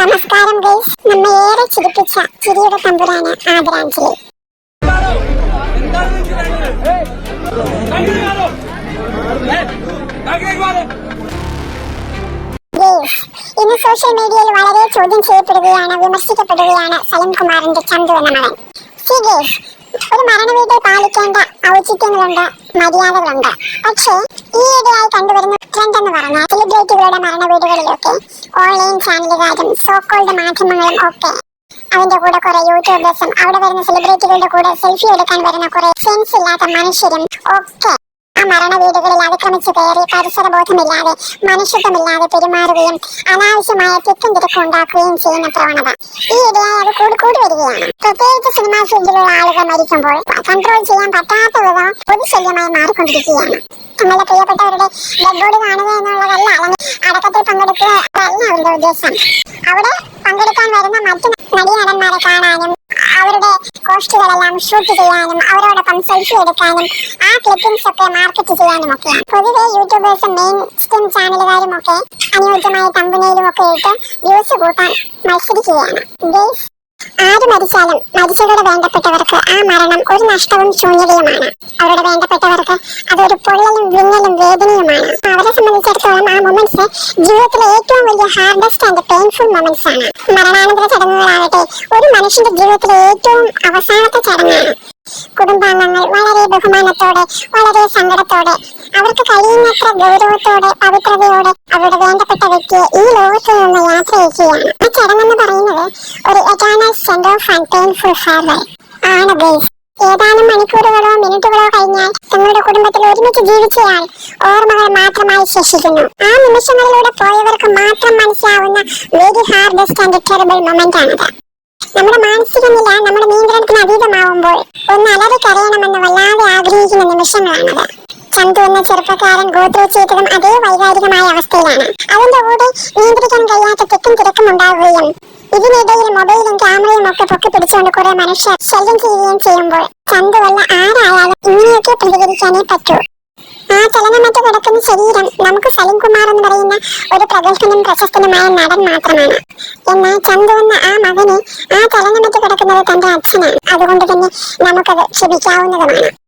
നമസ്കാരം ഗൈസ്. നമ്മെ ഏറെ ചിരിപ്പിച്ച ചിരിയുടെ തമ്പുരാന് ആദരാഞ്ജലി. ഇന്ന് സോഷ്യൽ മീഡിയയിൽ വളരെ ചോദ്യം ചെയ്യപ്പെടുകയാണ്, വിമർശിക്കപ്പെടുകയാണ് സലിംകുമാറിന്റെ ചന്തു എന്ന മകൻ. ഒരു മരണവീട്ടിൽ പാലിക്കേണ്ട ഔചിത്യങ്ങളുണ്ട്, മര്യാദകളുണ്ട്. പക്ഷേ ഈയിടെയായി കണ്ടുവരുന്ന ട്രെൻഡ് എന്ന് പറഞ്ഞാൽ സെലിബ്രിറ്റികളുടെ മരണവീടുകളിലൊക്കെ ഓൺലൈൻ ചാനലുകാരും സോക്കോൾഡ് മാധ്യമങ്ങളും ഒക്കെ അതിന്റെ കൂടെ കുറെ യൂട്യൂബേഴ്സും അവിടെ വരുന്ന സെലിബ്രിറ്റികളുടെ കൂടെ സെൽഫി എടുക്കാൻ വരുന്ന കുറെ സെൻസ് ഇല്ലാത്ത മനുഷ്യരും ഒക്കെ ആ മരണ വീടുകളിൽ അതിക്രമിച്ചു കയറി പരിസരബോധമില്ലാതെ മനുഷ്യത്വമില്ലാതെ പെരുമാറുകയും അനാവശ്യമായ തിക്കും തിരക്കും ഉണ്ടാക്കുകയും ചെയ്യുന്ന പ്രവണത ഈ ഇടയായി അത് കൂടി വരികയാണ്. പ്രത്യേകിച്ച് സിനിമാ ഫീൽഡിലുള്ള ആളുകൾ മരിക്കുമ്പോൾ കൺട്രോൾ ചെയ്യാൻ പറ്റാത്ത വിധം പൊതുശല്യമായി മാറിക്കൊണ്ടിരിക്കുകയാണ്. തങ്ങളുടെ പ്രിയപ്പെട്ടവരുടെ ഡെഡ് ബോഡി കാണുക എന്നുള്ളതല്ല, അല്ലെങ്കിൽ അടക്കത്തിൽ പങ്കെടുക്കുക അല്ല അവരുടെ ഉദ്ദേശം. അവിടെ പങ്കെടുക്കാൻ വരുന്ന മറ്റു നടീനടന്മാരെ കാണാനും അവരുടെ കോസ്റ്റുകളെല്ലാം ഷൂട്ട് ചെയ്യാനും അവരോടൊപ്പം സെൽഫി എടുക്കാനും ആ ക്ലിപ്പിംഗ്സ് ഒക്കെ മാർക്കറ്റ് ചെയ്യാനും ഒക്കെയാണ്. പൊതുവെ യൂട്യൂബേഴ്സും മെയിൻ സ്ട്രീം ചാനലുകാരും ഒക്കെ അനുയോജ്യമായ തമ്പനയിലും ഒക്കെ ഇട്ട് വ്യൂസ് കൂട്ടാൻ മത്സരിക്കുകയാണ്. ആര് മരിച്ചാലും മരിച്ചവരുടെ വേണ്ടപ്പെട്ടവർക്ക് ആ മരണം ഒരു നഷ്ടവും ശൂന്യതയുമാണ്. അവരുടെ വേണ്ടപ്പെട്ടവർക്ക് അതൊരു പൊള്ളലും വിങ്ങലും വേദനയുമാണ്. അവരെ സംബന്ധിച്ചിടത്തോളം ആ മൊമെന്റ്സ് ജീവിതത്തിലെ ഏറ്റവും വലിയ ഹാർഡസ്റ്റ് ആൻഡ് പെയിൻഫുൾ മൊമെന്റ്സ് ആണ്. മരണാനന്തര ചടങ്ങുകളാകട്ടെ ഒരു മനുഷ്യന്റെ ജീവിതത്തിലെ ഏറ്റവും അവസാനത്തെ ചടങ്ങാണ്. കുടുംബാംഗങ്ങൾ വളരെ ബഹുമാനത്തോടെ വളരെ സങ്കടത്തോടെ അവർക്ക് കഴിയുന്നത്ര ഗൗരവത്തോടെ പവിത്രതയോടെ അവരുടെ വേണ്ടപ്പെട്ട വ്യക്തിയെ ഈ ലോകത്തിൽ നിന്ന് യാത്രയക്കുകയാണ്. ആ ചടങ്ങെന്ന് പറയുന്നത് ഒരു eternal send off and painful farewell ആണ് ഗൈസ്. ഏതാനും മണിക്കൂറുകളോ മിനിറ്റുകളോ കഴിഞ്ഞാൽ തങ്ങളുടെ കുടുംബത്തിൽ ഒരുമിച്ച് ജീവിച്ചയാൾ ഓർമ്മകൾ മാത്രമായി ശേഷിക്കുന്നു. ആ നിമിഷങ്ങളിലൂടെ പോയവർക്ക് മാത്രം മനസ്സിലാവുന്ന very hardest and terrible moment ആണത്. നമ്മുടെ മാനസിക നില നമ്മുടെ നിയന്ത്രണത്തിന് അതീതമാവുമ്പോൾ ഒന്ന് അലറി കരയണമെന്ന് വല്ലാതെ ആഗ്രഹിക്കുന്ന നിമിഷങ്ങളാണത്. ചന്തു എന്ന ചെറുപ്പക്കാരൻ ഗോത്രൂ ചെയ്തതും അതേ വൈകാരികമായ അവസ്ഥയിലാണ്. അതിന്റെ കൂടെ നിയന്ത്രിക്കാൻ കഴിയാത്ത തിക്കും തിരക്കും ഉണ്ടാവുകയും ഇതിനിടയിൽ മൊബൈലും ക്യാമറയും ഒക്കെ പൊക്കി പിടിച്ചുകൊണ്ട് കുറെ മനുഷ്യർ ശല്യം ചെയ്യുകയും ചെയ്യുമ്പോൾ ചന്തുവല്ല ആരായാലും ഇങ്ങനെയൊക്കെ പ്രതികരിക്കാനേ പറ്റൂ. ആ ചലനമറ്റ് കിടക്കുന്ന ശരീരം നമുക്ക് സലിംകുമാർ എന്ന് പറയുന്ന ഒരു പ്രഗത്ഭനും പ്രശസ്തനുമായ നടൻ മാത്രമാണ്. എന്നാൽ ചന്തു എന്ന ആ മകന് ആ ചലനമറ്റ് കിടക്കുന്നത് തന്റെ അച്ഛനാണ്. അതുകൊണ്ട് തന്നെ നമുക്കത് ക്ഷമിക്കാവുന്നതുമാണ്.